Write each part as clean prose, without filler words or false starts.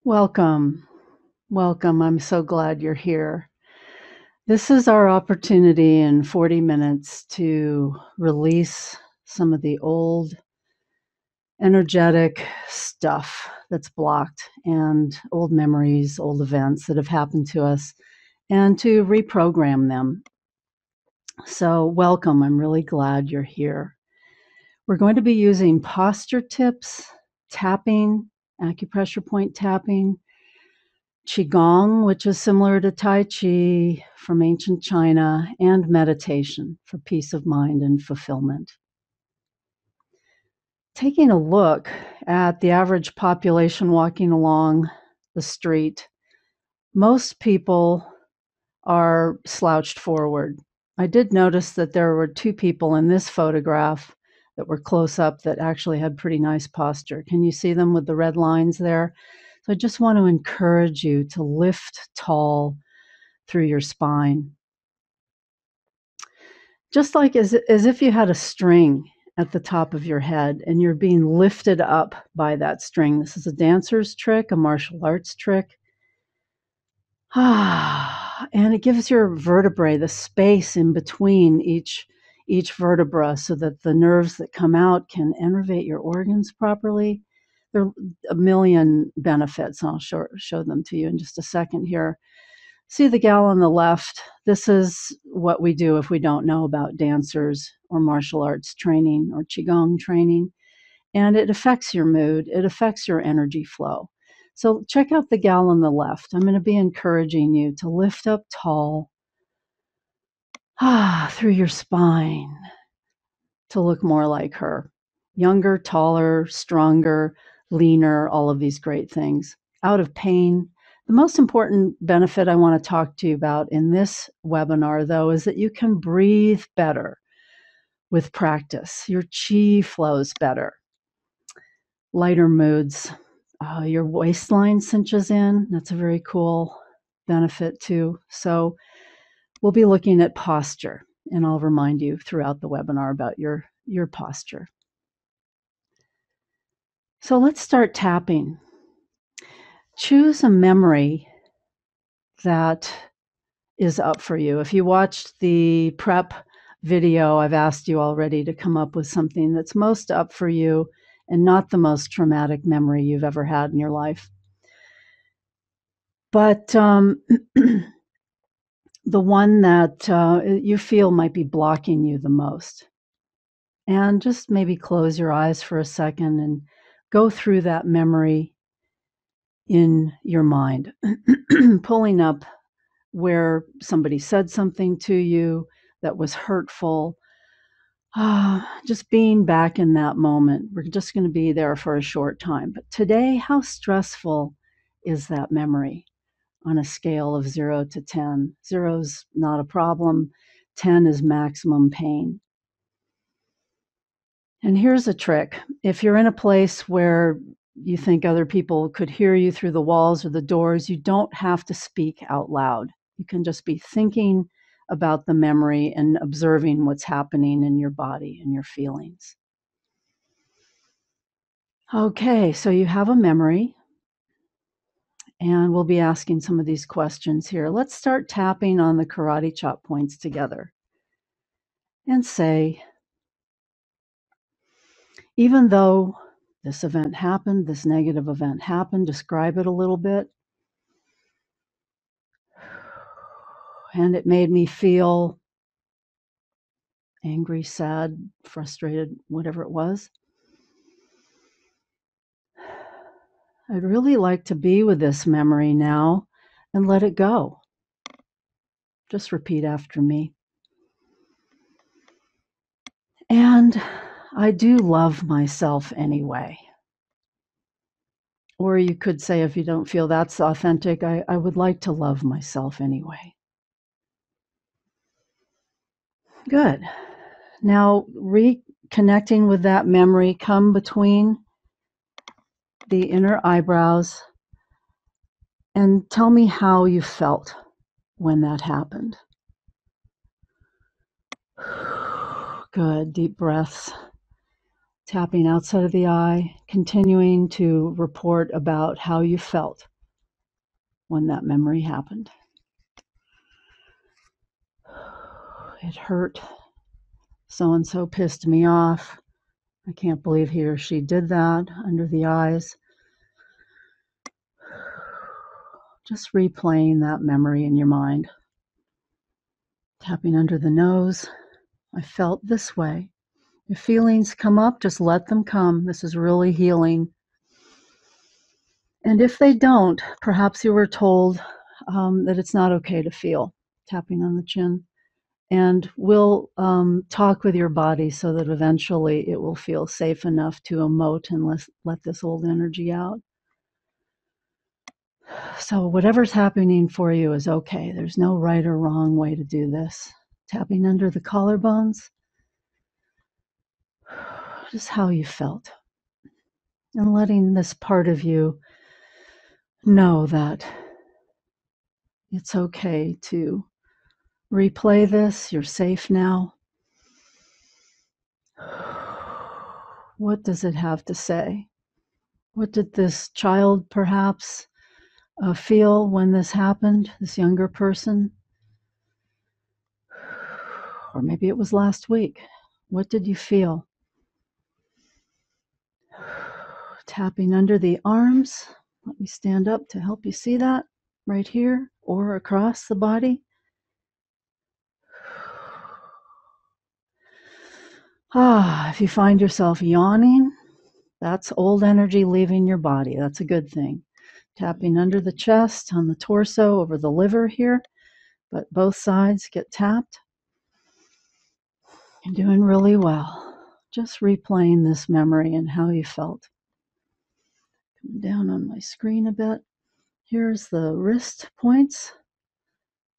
Welcome. Welcome. I'm so glad you're here. This is our opportunity in 40 minutes to release some of the old energetic stuff that's blocked and old memories, old events that have happened to us, and to reprogram them. So, welcome. I'm really glad you're here. We're going to be using posture tips, tapping, acupressure point tapping, Qigong, which is similar to Tai Chi from ancient China, and meditation for peace of mind and fulfillment. Taking a look at the average population walking along the street, most people are slouched forward. I did notice that there were two people in this photograph that were close up that actually had pretty nice posture. Can you see them with the red lines there? So I just want to encourage you to lift tall through your spine. Just like as if you had a string at the top of your head and you're being lifted up by that string. This is a dancer's trick, a martial arts trick. And it gives your vertebrae the space in between each vertebra so that the nerves that come out can innervate your organs properly. There are a million benefits. I'll show them to you in just a second here. See the gal on the left? This is what we do if we don't know about dancers or martial arts training or Qigong training. And it affects your mood. It affects your energy flow. So check out the gal on the left. I'm going to be encouraging you to lift up tall through your spine to look more like her. Younger, taller, stronger, leaner, all of these great things. Out of pain. The most important benefit I want to talk to you about in this webinar, though, is that you can breathe better with practice. Your chi flows better. Lighter moods. Your waistline cinches in. That's a very cool benefit, too. So we'll be looking at posture, and I'll remind you throughout the webinar about your posture. So let's start tapping. Choose a memory that is up for you. If you watched the prep video, I've asked you already to come up with something that's most up for you and not the most traumatic memory you've ever had in your life. But the one that you feel might be blocking you the most. And just maybe close your eyes for a second and go through that memory in your mind, pulling up where somebody said something to you that was hurtful. Just being back in that moment. We're just going to be there for a short time. But today, how stressful is that memory on a scale of 0 to 10? 0's not a problem. 10 is maximum pain. And here's a trick. If you're in a place where you think other people could hear you through the walls or the doors, you don't have to speak out loud. You can just be thinking about the memory and observing what's happening in your body and your feelings. Okay, so you have a memory, and we'll be asking some of these questions here. Let's start tapping on the karate chop points together and say, even though this event happened, this negative event happened, describe it a little bit. And it made me feel angry, sad, frustrated, whatever it was. I'd really like to be with this memory now and let it go. Just repeat after me. And I do love myself anyway. Or you could say, if you don't feel that's authentic, I would like to love myself anyway. Good. Now, reconnecting with that memory, come between the inner eyebrows and tell me how you felt when that happened. Good. Deep breaths. Tapping outside of the eye, continuing to report about how you felt when that memory happened. It hurt. So-and-so pissed me off. I can't believe he or she did that. Under the eyes. Just replaying that memory in your mind. Tapping under the nose. I felt this way. If feelings come up, just let them come. This is really healing. And if they don't, perhaps you were told that it's not okay to feel. Tapping on the chin. And we'll talk with your body so that eventually it will feel safe enough to emote and let this old energy out. So whatever's happening for you is okay. There's no right or wrong way to do this. Tapping under the collarbones. Just how you felt. And letting this part of you know that it's okay to replay this. You're safe now. What does it have to say? What did this child perhaps feel when this happened, this younger person? Or maybe it was last week. What did you feel? Tapping under the arms. Let me stand up to help you see that. Right here or across the body. If you find yourself yawning, that's old energy leaving your body. That's a good thing. Tapping under the chest, on the torso, over the liver here. But both sides get tapped. You're doing really well. Just replaying this memory and how you felt. Come down on my screen a bit. Here's the wrist points.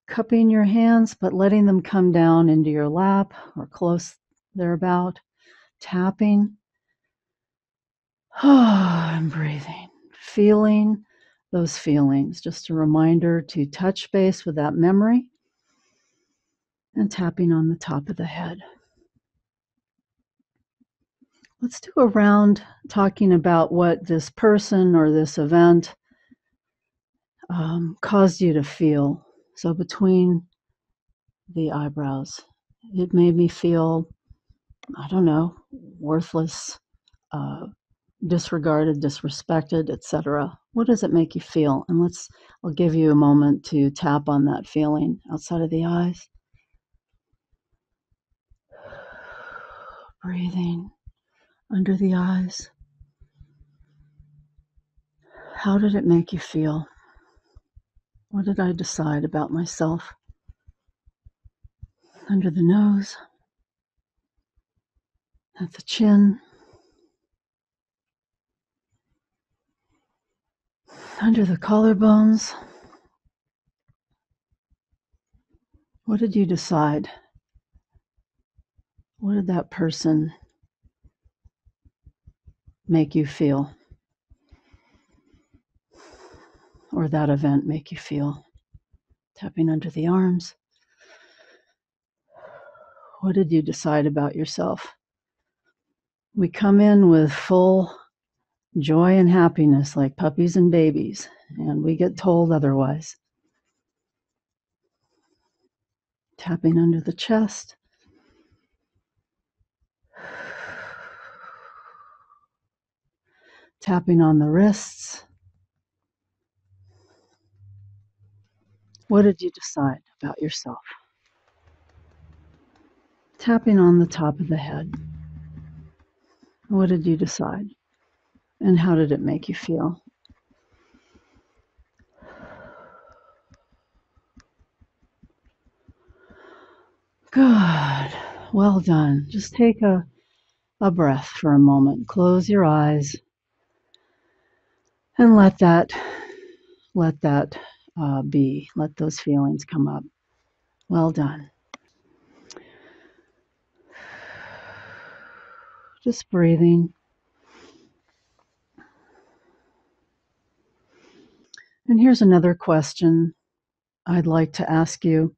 Cupping your hands, but letting them come down into your lap or close thereabout. Tapping. And breathing. Feeling those feelings. Just a reminder to touch base with that memory. And tapping on the top of the head. Let's do a round talking about what this person or this event caused you to feel. So between the eyebrows, it made me feel, I don't know, worthless, disregarded, disrespected, etc. What does it make you feel? And I'll give you a moment to tap on that feeling outside of the eyes. Breathing under the eyes. How did it make you feel? What did I decide about myself? Under the nose, at the chin, under the collarbones. What did you decide? What did that person make you feel? Or that event make you feel? Tapping under the arms. What did you decide about yourself? We come in with full joy and happiness like puppies and babies, and we get told otherwise. Tapping under the chest. Tapping on the wrists. What did you decide about yourself? Tapping on the top of the head. What did you decide? And how did it make you feel? Good. Well done. Just take a breath for a moment. Close your eyes and let that be. Let those feelings come up. Well done. Just breathing. And here's another question I'd like to ask you.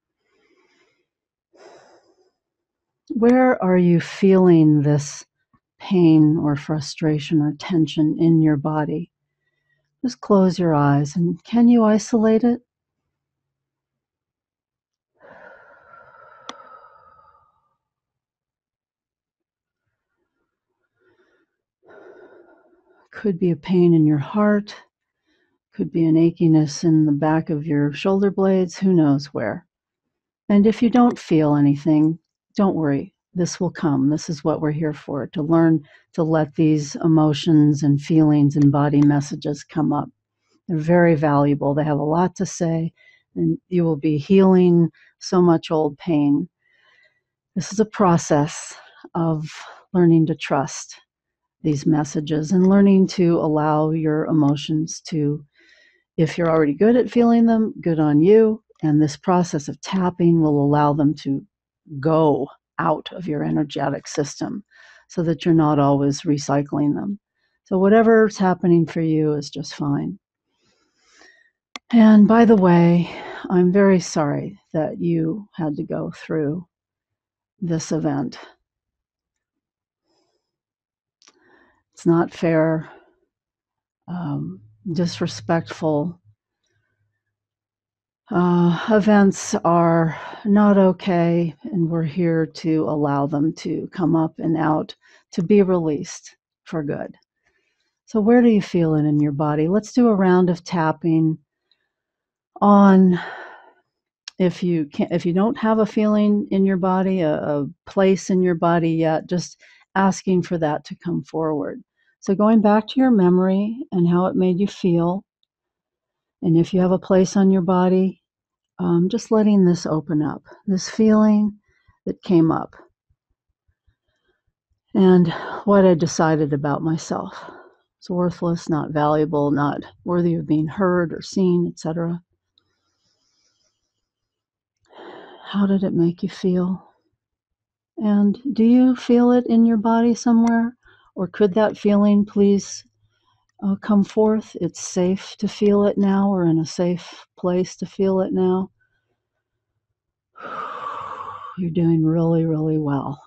Where are you feeling this pain or frustration or tension in your body? Just close your eyes, and can you isolate it? Could be a pain in your heart, could be an achiness in the back of your shoulder blades, who knows where. And if you don't feel anything, don't worry. This will come. This is what we're here for, to learn to let these emotions and feelings and body messages come up. They're very valuable. They have a lot to say, and you will be healing so much old pain. This is a process of learning to trust these messages and learning to allow your emotions to, if you're already good at feeling them, good on you. And this process of tapping will allow them to go out of your energetic system so that you're not always recycling them. So whatever's happening for you is just fine. And by the way, I'm very sorry that you had to go through this event. It's not fair, disrespectful. Events are not okay, and we're here to allow them to come up and out, to be released for good. So where do you feel it in your body? Let's do a round of tapping on, if you don't have a feeling in your body, a place in your body yet, just asking for that to come forward. So going back to your memory and how it made you feel, and if you have a place on your body, just letting this open up, this feeling that came up, and what I decided about myself. It's worthless, not valuable, not worthy of being heard or seen, etc. How did it make you feel? And do you feel it in your body somewhere? Or could that feeling please come forth? It's safe to feel it now, or in a safe place to feel it now. You're doing really, really well.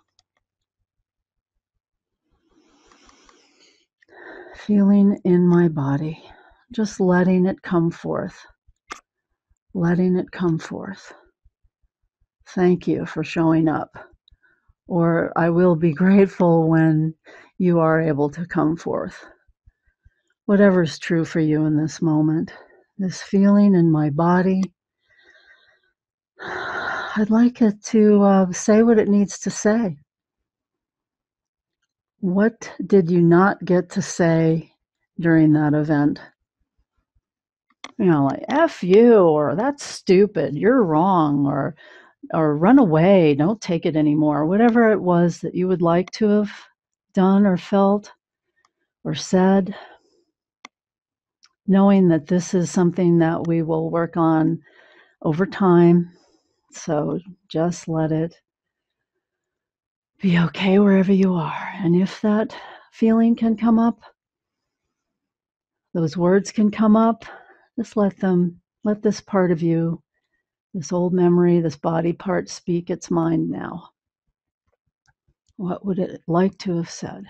Feeling in my body, just letting it come forth. Letting it come forth. Thank you for showing up. Or I will be grateful when you are able to come forth. Whatever is true for you in this moment, this feeling in my body, I'd like it to say what it needs to say. What did you not get to say during that event? Like F you, or that's stupid, you're wrong, or run away, don't take it anymore. Whatever it was that you would like to have done or felt or said, knowing that this is something that we will work on over time. So just let it be okay wherever you are. And if that feeling can come up, those words can come up, just let this part of you, this old memory, this body part, speak its mind now. What would it like to have said?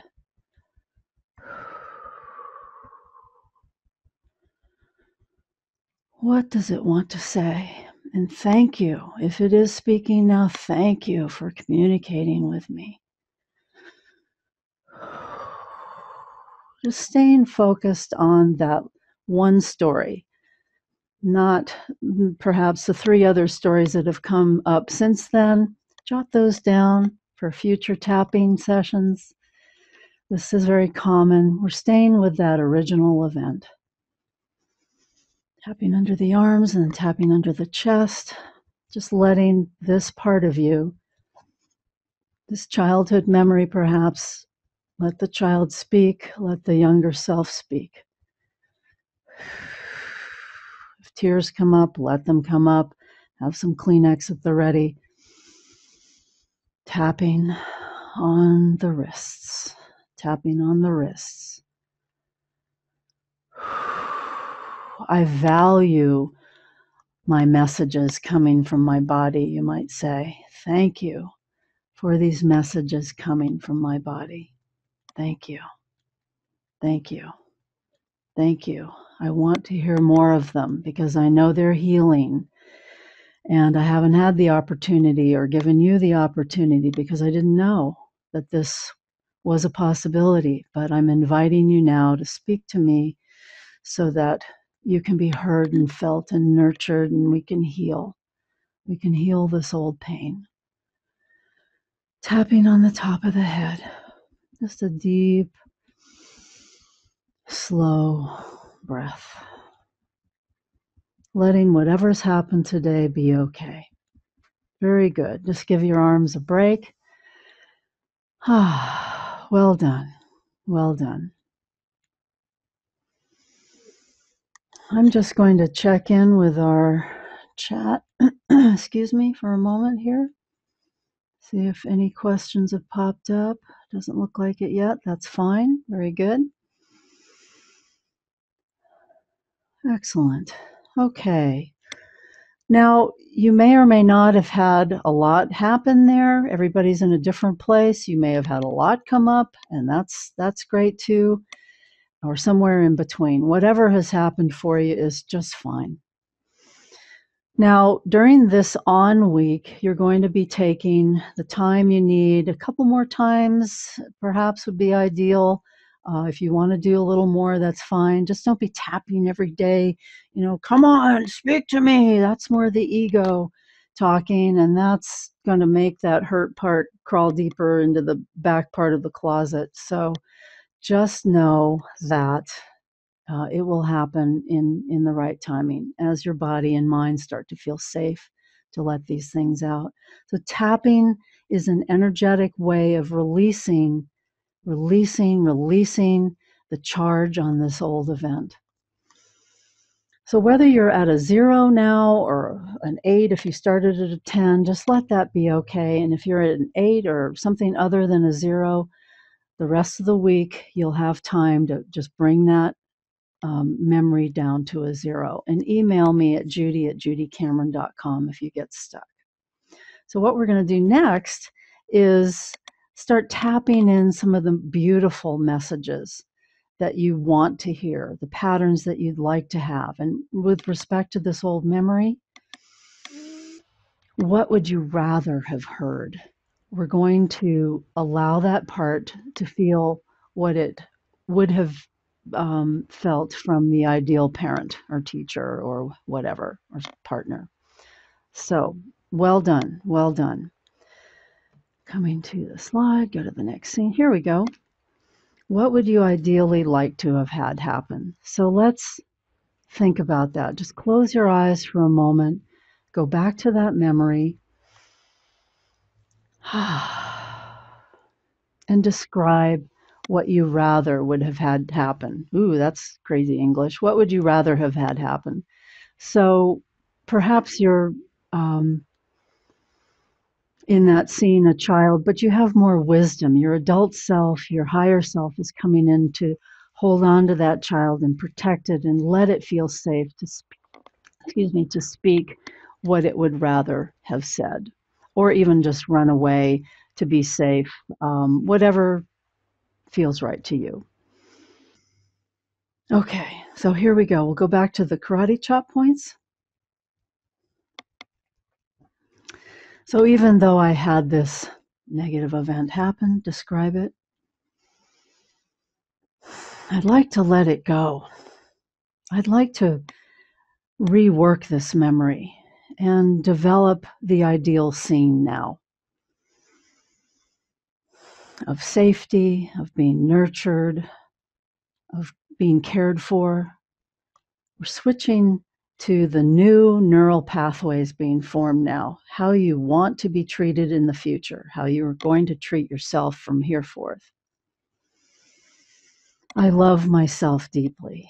What does it want to say? And thank you. If it is speaking now, thank you for communicating with me. Just staying focused on that one story, not perhaps the 3 other stories that have come up since then. Jot those down for future tapping sessions. This is very common. We're staying with that original event. Tapping under the arms and tapping under the chest. Just letting this part of you, this childhood memory perhaps, let the child speak, let the younger self speak. If tears come up, let them come up. Have some Kleenex at the ready. Tapping on the wrists. Tapping on the wrists. I value my messages coming from my body, you might say. Thank you for these messages coming from my body. Thank you. Thank you. Thank you. I want to hear more of them because I know they're healing. And I haven't had the opportunity or given you the opportunity because I didn't know that this was a possibility. But I'm inviting you now to speak to me so that you can be heard and felt and nurtured, and we can heal. We can heal this old pain. Tapping on the top of the head. Just a deep, slow breath. Letting whatever's happened today be okay. Very good. Just give your arms a break. Well done. Well done. I'm just going to check in with our chat, excuse me, for a moment here. See if any questions have popped up. Doesn't look like it yet. That's fine. Very good. Excellent. Okay. Now, you may or may not have had a lot happen there. Everybody's in a different place. You may have had a lot come up, and that's great too, or somewhere in between. Whatever has happened for you is just fine. Now, during this on week, you're going to be taking the time you need. A couple more times perhaps would be ideal. If you want to do a little more, that's fine. Just don't be tapping every day. Come on, speak to me. That's more the ego talking, and that's going to make that hurt part crawl deeper into the back part of the closet. So just know that it will happen in the right timing as your body and mind start to feel safe to let these things out. So tapping is an energetic way of releasing the charge on this old event. So whether you're at a 0 now or an 8, if you started at a 10, just let that be okay. And if you're at an 8 or something other than a 0, the rest of the week you'll have time to just bring that memory down to a 0. And email me at judy@judycameron.com if you get stuck. So what we're going to do next is start tapping in some of the beautiful messages that you want to hear, the patterns that you'd like to have. And with respect to this old memory, what would you rather have heard? We're going to allow that part to feel what it would have felt from the ideal parent or teacher or whatever, or partner. So well done, well done. Coming to the slide, go to the next scene. Here we go. What would you ideally like to have had happen? So let's think about that. Just close your eyes for a moment. Go back to that memory. And describe what you rather would have had happen. Ooh, that's crazy English. What would you rather have had happen? So perhaps you're in that scene a child, but you have more wisdom. Your adult self, your higher self is coming in to hold on to that child and protect it and let it feel safe to to speak what it would rather have said, or even just run away to be safe, whatever feels right to you. Okay, so here we go. We'll go back to the karate chop points. So even though I had this negative event happen, describe it, I'd like to let it go. I'd like to rework this memory and develop the ideal scene now of safety, of being nurtured, of being cared for. We're switching to the new neural pathways being formed now, how you want to be treated in the future, how you're going to treat yourself from here forth. I love myself deeply,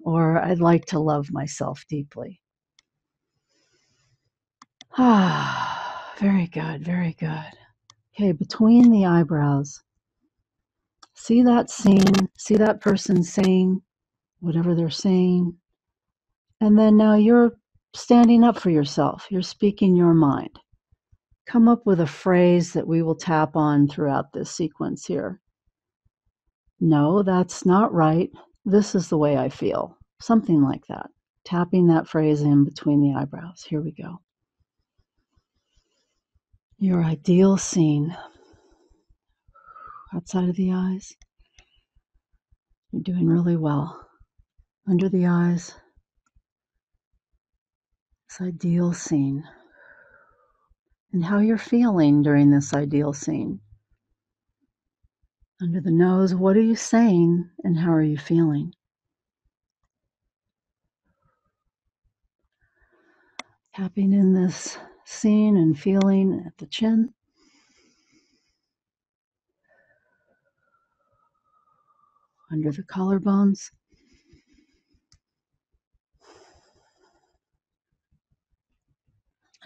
or I'd like to love myself deeply. Very good, very good. Okay, between the eyebrows, see that scene, see that person saying whatever they're saying, and then now you're standing up for yourself. You're speaking your mind. Come up with a phrase that we will tap on throughout this sequence here. No, that's not right. This is the way I feel. something like that. Tapping that phrase in between the eyebrows. Here we go. Your ideal scene. Outside of the eyes. You're doing really well. Under the eyes. This ideal scene. And how you're feeling during this ideal scene. Under the nose, what are you saying and how are you feeling? Tapping in this scene and feeling at the chin. Under the collarbones.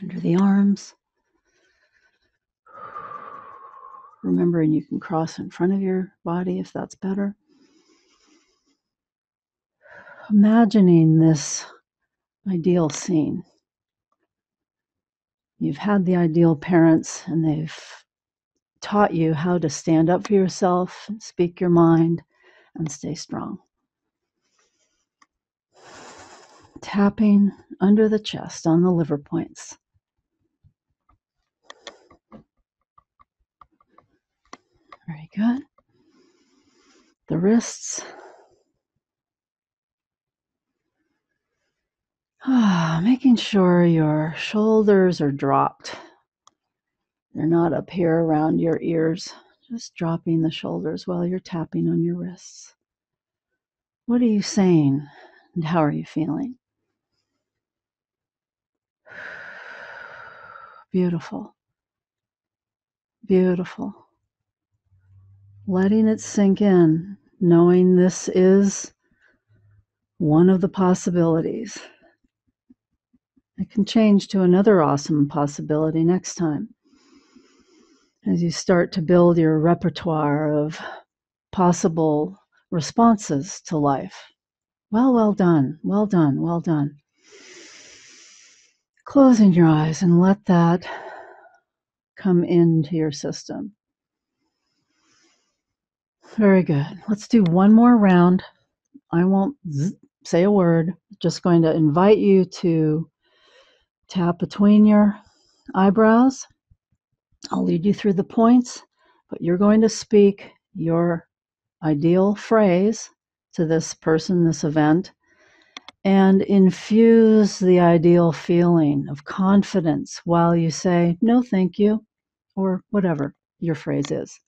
Under the arms. Remembering you can cross in front of your body if that's better. Imagining this ideal scene. You've had the ideal parents and they've taught you how to stand up for yourself, speak your mind, and stay strong. Tapping under the chest on the liver points. Very good. The wrists. Making sure your shoulders are dropped. They're not up here around your ears. Just dropping the shoulders while you're tapping on your wrists. What are you saying and how are you feeling? Beautiful. Beautiful. Letting it sink in, knowing this is one of the possibilities. It can change to another awesome possibility next time. As you start to build your repertoire of possible responses to life. Well done, well done, well done. Closing your eyes and let that come into your system. Very good. Let's do one more round. I won't say a word. Just going to invite you to tap between your eyebrows. I'll lead you through the points, but you're going to speak your ideal phrase to this person, this event, and infuse the ideal feeling of confidence while you say, no, thank you, or whatever your phrase is.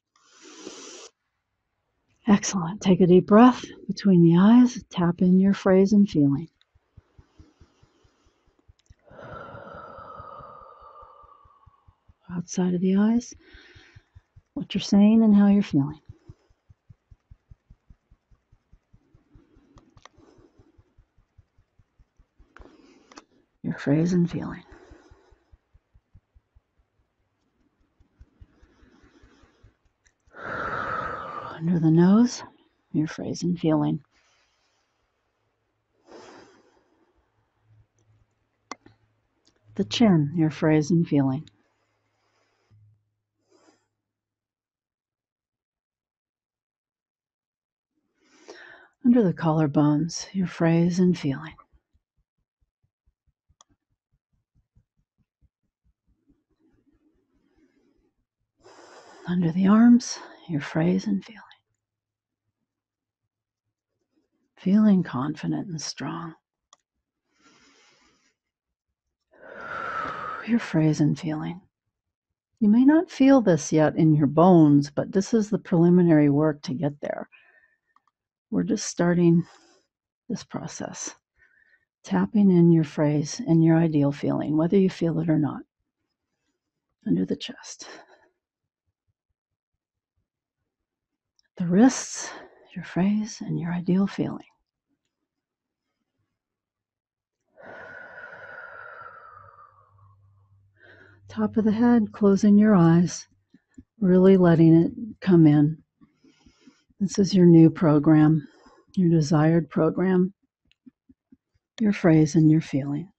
Excellent. Take a deep breath between the eyes. Tap in your phrase and feeling. Outside of the eyes, what you're saying and how you're feeling. Your phrase and feeling. Under the nose, your phrase and feeling. The chin, your phrase and feeling. Under the collarbones, your phrase and feeling. Under the arms, your phrase and feeling. Feeling confident and strong. Your phrase and feeling. You may not feel this yet in your bones, but this is the preliminary work to get there. We're just starting this process. Tapping in your phrase and your ideal feeling, whether you feel it or not. Under the chest. The wrists, your phrase and your ideal feeling. Top of the head, closing your eyes, really letting it come in. This is your new program, your desired program, your phrase and your feeling.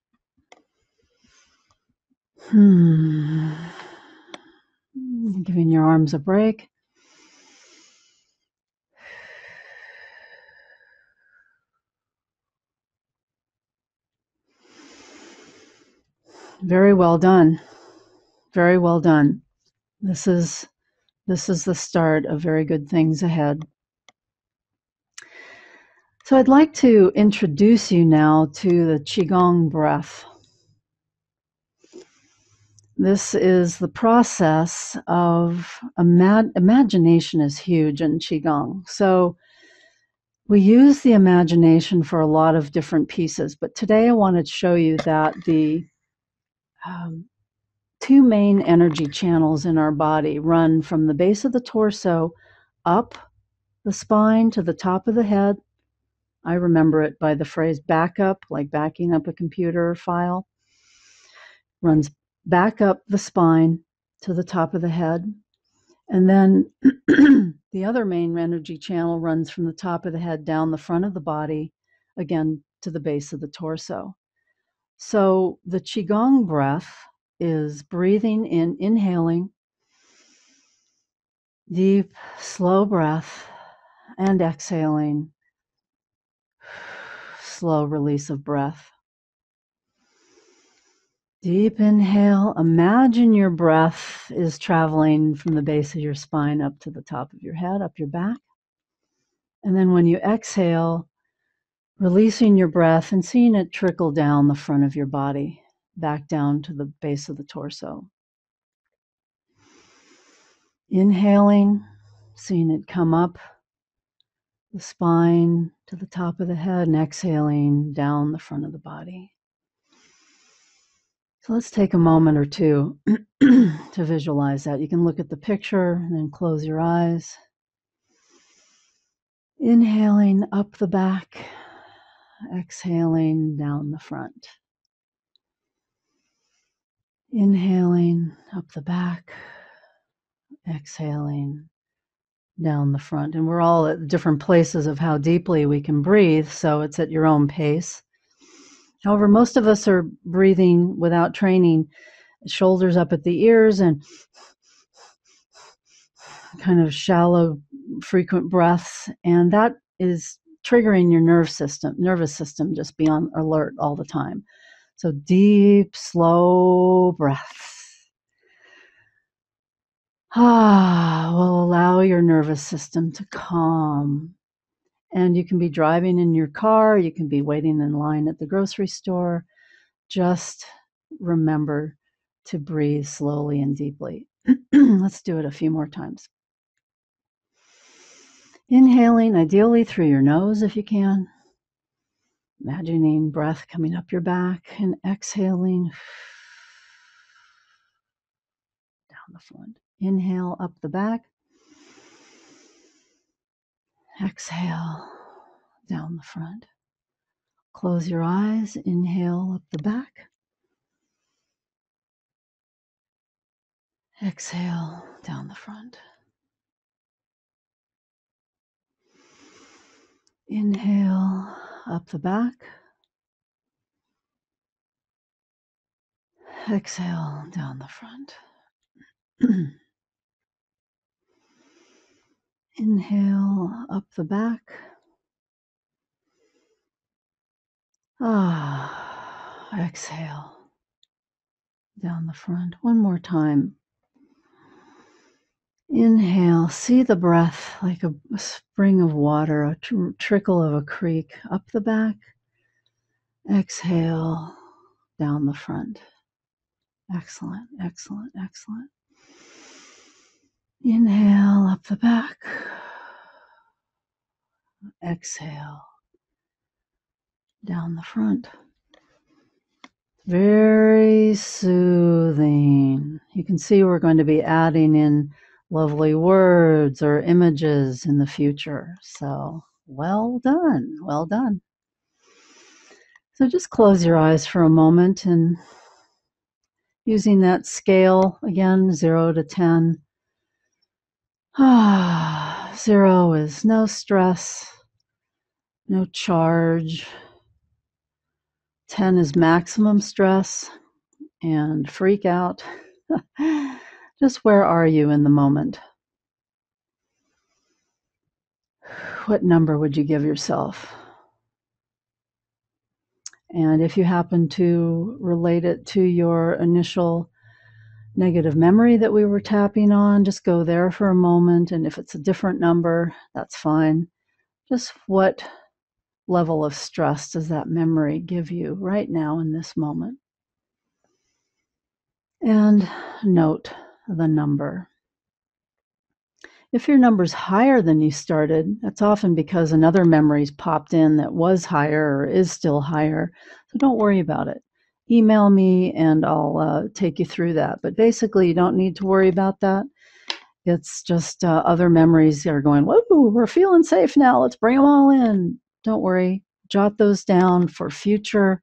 Giving your arms a break. Very well done. Very well done. This is the start of very good things ahead. So I'd like to introduce you now to the Qigong breath. This is the process of imagination is huge in Qigong. So we use the imagination for a lot of different pieces, but today I want to show you that the two main energy channels in our body run from the base of the torso up the spine to the top of the head. I remember it by the phrase back up, like backing up a computer file. Runs back up the spine to the top of the head. And then the other main energy channel runs from the top of the head down the front of the body, again to the base of the torso. So the Qigong breath is breathing in, inhaling, deep, slow breath, and exhaling, slow release of breath. Deep inhale. Imagine your breath is traveling from the base of your spine up to the top of your head, up your back. And then when you exhale, releasing your breath and seeing it trickle down the front of your body, back down to the base of the torso. Inhaling, seeing it come up the spine to the top of the head, and exhaling down the front of the body. So let's take a moment or two to visualize that. You can look at the picture and then close your eyes. Inhaling up the back, exhaling down the front. Inhaling up the back, exhaling down the front. And we're all at different places of how deeply we can breathe, so it's at your own pace. However, most of us are breathing without training, shoulders up at the ears and kind of shallow, frequent breaths, and that is triggering your nervous system just be on alert all the time. So deep, slow breaths will allow your nervous system to calm. And you can be driving in your car, you can be waiting in line at the grocery store. Just remember to breathe slowly and deeply. Let's do it a few more times. Inhaling, ideally through your nose if you can. Imagining breath coming up your back, and exhaling down the front. Inhale up the back. Exhale down the front. Close your eyes. Inhale up the back. Exhale down the front. Inhale up the back. Exhale down the front. Inhale up the back. Exhale down the front. One more time. Inhale, see the breath like a spring of water, a trickle of a creek up the back. Exhale down the front. Excellent, excellent, excellent. Inhale up the back. Exhale down the front. Very soothing. You can see we're going to be adding in lovely words or images in the future. So well done, well done. So just close your eyes for a moment and using that scale again, 0 to 10. 0 is no stress, no charge. 10 is maximum stress and freak out. Just where are you in the moment? What number would you give yourself? And if you happen to relate it to your initial negative memory that we were tapping on, just go there for a moment. And if it's a different number, that's fine. Just what level of stress does that memory give you right now in this moment? And note the number. If your number's higher than you started, that's often because another memory's popped in that was higher or is still higher. So don't worry about it. Email me and I'll take you through that. But basically, you don't need to worry about that. It's just other memories that are going, whoa, we're feeling safe now. Let's bring them all in. Don't worry. Jot those down for future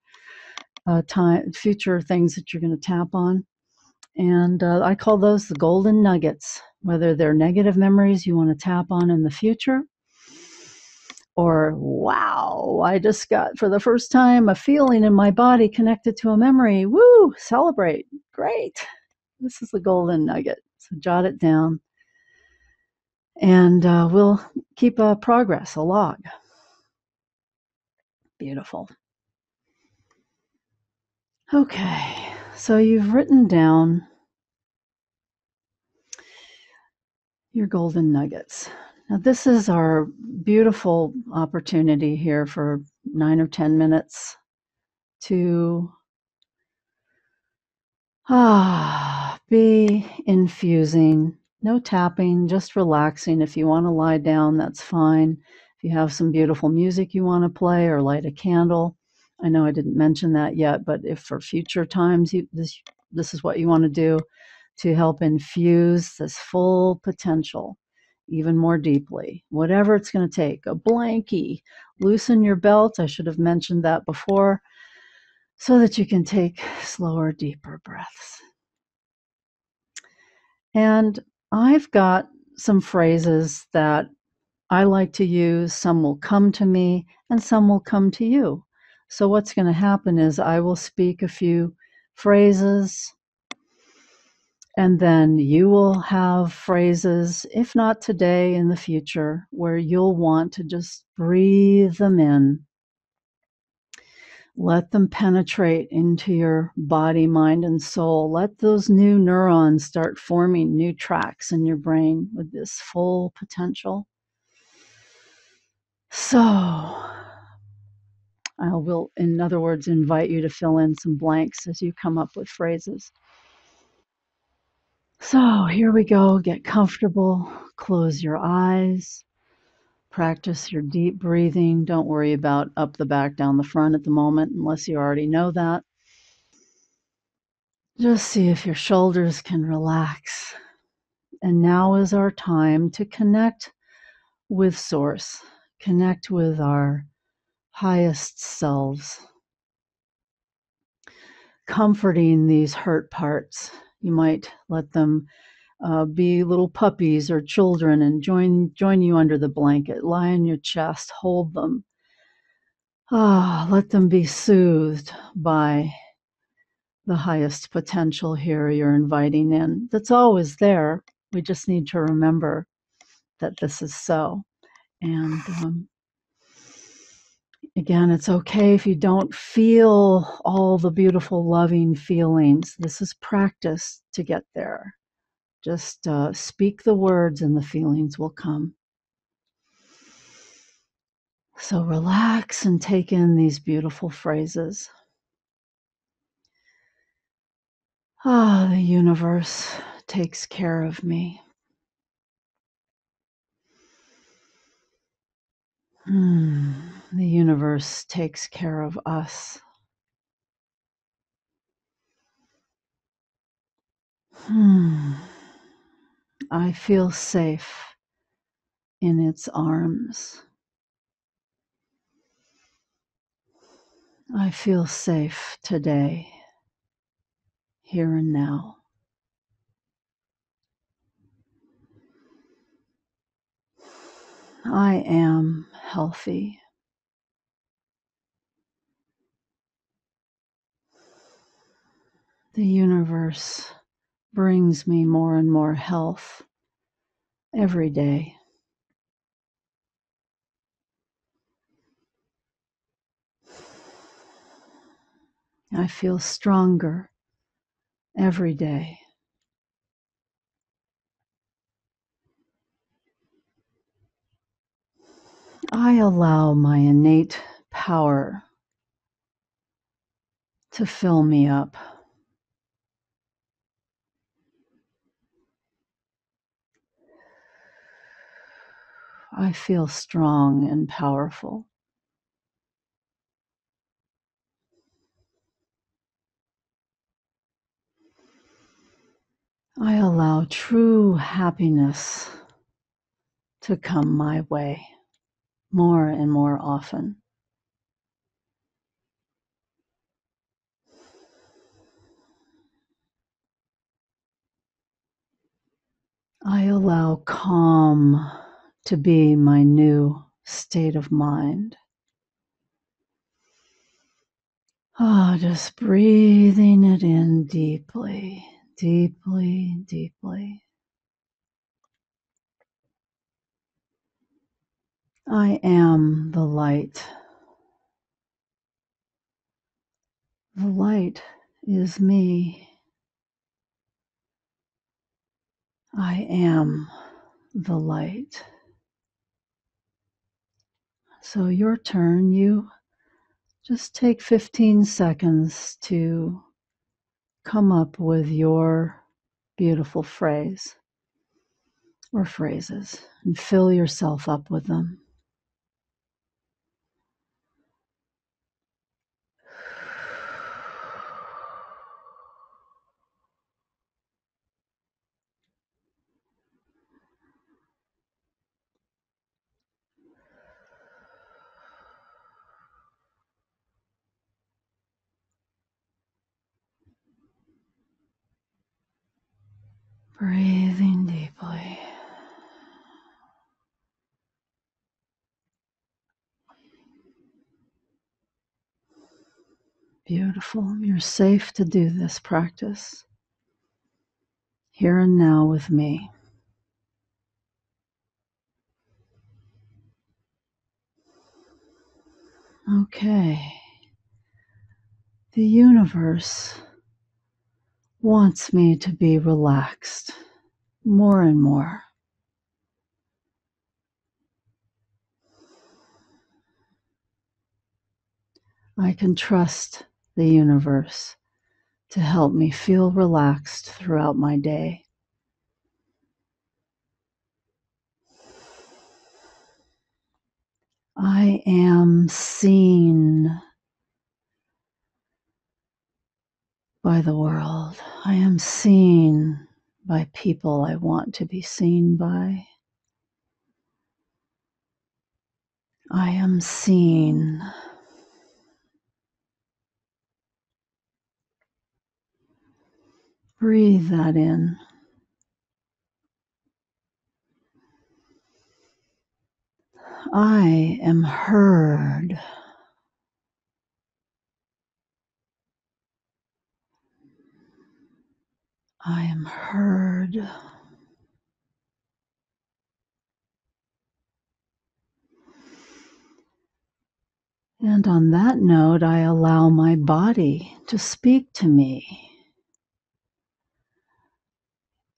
future things that you're going to tap on. And I call those the golden nuggets, whether they're negative memories you want to tap on in the future, or wow, I just got for the first time a feeling in my body connected to a memory. Woo, celebrate. Great. This is the golden nugget. So jot it down. And we'll keep a progress, a log. Beautiful. Okay, so you've written down your golden nuggets. Now, this is our beautiful opportunity here for 9 or 10 minutes to be infusing. No tapping, just relaxing. If you want to lie down, that's fine. If you have some beautiful music you want to play or light a candle, I know I didn't mention that yet, but if for future times this is what you want to do to help infuse this full potential even more deeply, whatever it's going to take. A blankie, loosen your belt. I should have mentioned that before, so that you can take slower, deeper breaths. And I've got some phrases that I like to use. Some will come to me and some will come to you. So what's going to happen is I will speak a few phrases and then you will have phrases, if not today, in the future, where you'll want to just breathe them in. Let them penetrate into your body, mind, and soul. Let those new neurons start forming new tracks in your brain with this full potential. So, I will, in other words, invite you to fill in some blanks as you come up with phrases. So, here we go. Get comfortable. Close your eyes. Practice your deep breathing. Don't worry about up the back, down the front at the moment, unless you already know that. Just see if your shoulders can relax. And now is our time to connect with Source, connect with our highest selves, comforting these hurt parts. You might let them be little puppies or children and join you under the blanket. Lie on your chest, hold them. Let them be soothed by the highest potential here you're inviting in. That's always there. We just need to remember that this is so. And again, it's okay if you don't feel all the beautiful, loving feelings. This is practice to get there. Just speak the words and the feelings will come. So relax and take in these beautiful phrases. The universe takes care of me. The universe takes care of us. I feel safe in its arms. I feel safe today, here and now. I am healthy. The universe brings me more and more health every day. I feel stronger every day. I allow my innate power to fill me up. I feel strong and powerful. I allow true happiness to come my way more and more often. I allow calm to be my new state of mind. Just breathing it in deeply, deeply, deeply. I am the light. The light is me. I am the light. So your turn, you just take 15 seconds to come up with your beautiful phrase or phrases and fill yourself up with them. Breathing deeply. Beautiful. You're safe to do this practice here and now with me. Okay. The universe wants me to be relaxed more and more. I can trust the universe to help me feel relaxed throughout my day. I am seen by the world. I am seen by people I want to be seen by. I am seen. Breathe that in. I am heard. I am heard. And on that note, I allow my body to speak to me.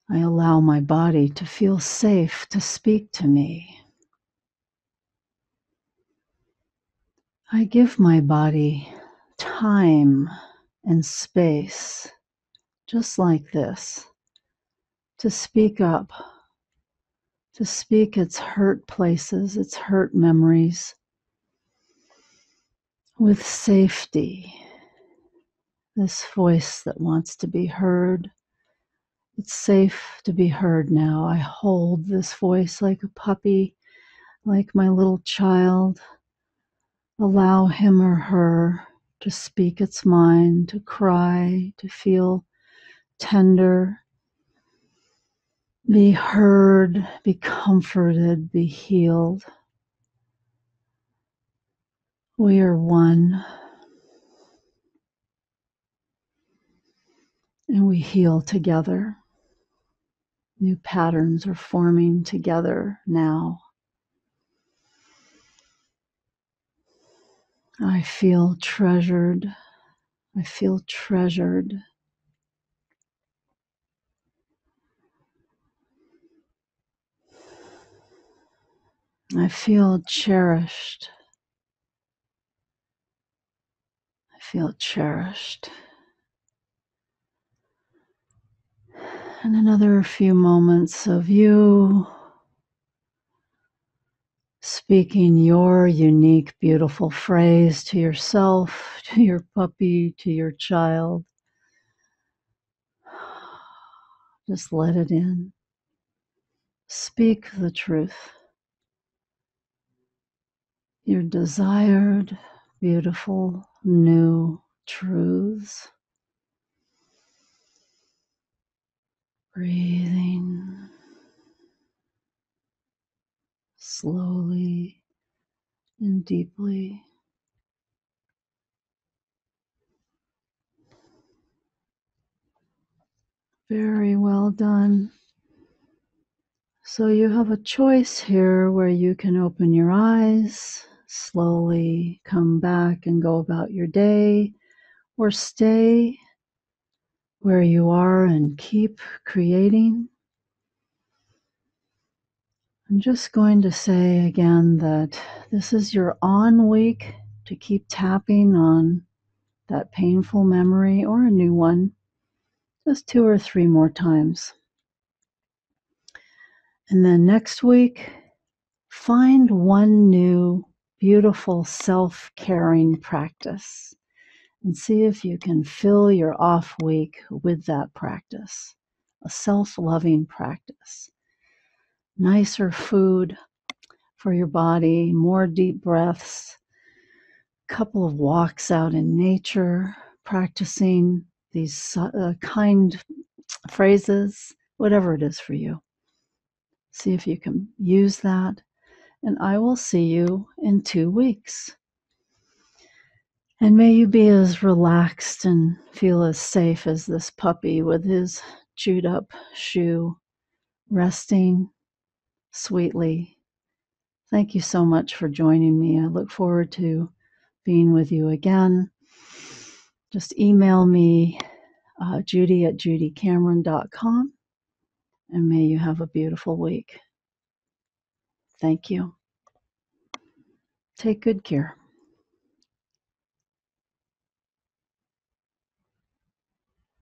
I allow my body to feel safe to speak to me. I give my body time and space, just like this, to speak up, to speak its hurt places, its hurt memories, with safety. This voice that wants to be heard, it's safe to be heard now. I hold this voice like a puppy, like my little child. Allow him or her to speak its mind, to cry, to feel tender, be heard, be comforted, be healed. We are one, and we heal together. New patterns are forming together now. I feel treasured. I feel treasured. I feel cherished. I feel cherished. And another few moments of you speaking your unique, beautiful phrase to yourself, to your puppy, to your child. Just let it in. Speak the truth. Your desired, beautiful, new truths. Breathing slowly and deeply. Very well done. So you have a choice here where you can open your eyes, slowly come back and go about your day, or stay where you are and keep creating. I'm just going to say again that this is your on week to keep tapping on that painful memory or a new one, just 2 or 3 more times. And then next week, find one new beautiful self-caring practice and see if you can fill your off week with that practice, a self-loving practice. Nicer food for your body, more deep breaths, a couple of walks out in nature, practicing these kind phrases, whatever it is for you. See if you can use that. And I will see you in 2 weeks. And may you be as relaxed and feel as safe as this puppy with his chewed up shoe, resting sweetly. Thank you so much for joining me. I look forward to being with you again. Just email me, Judy@judycameron.com, and may you have a beautiful week. Thank you. Take good care.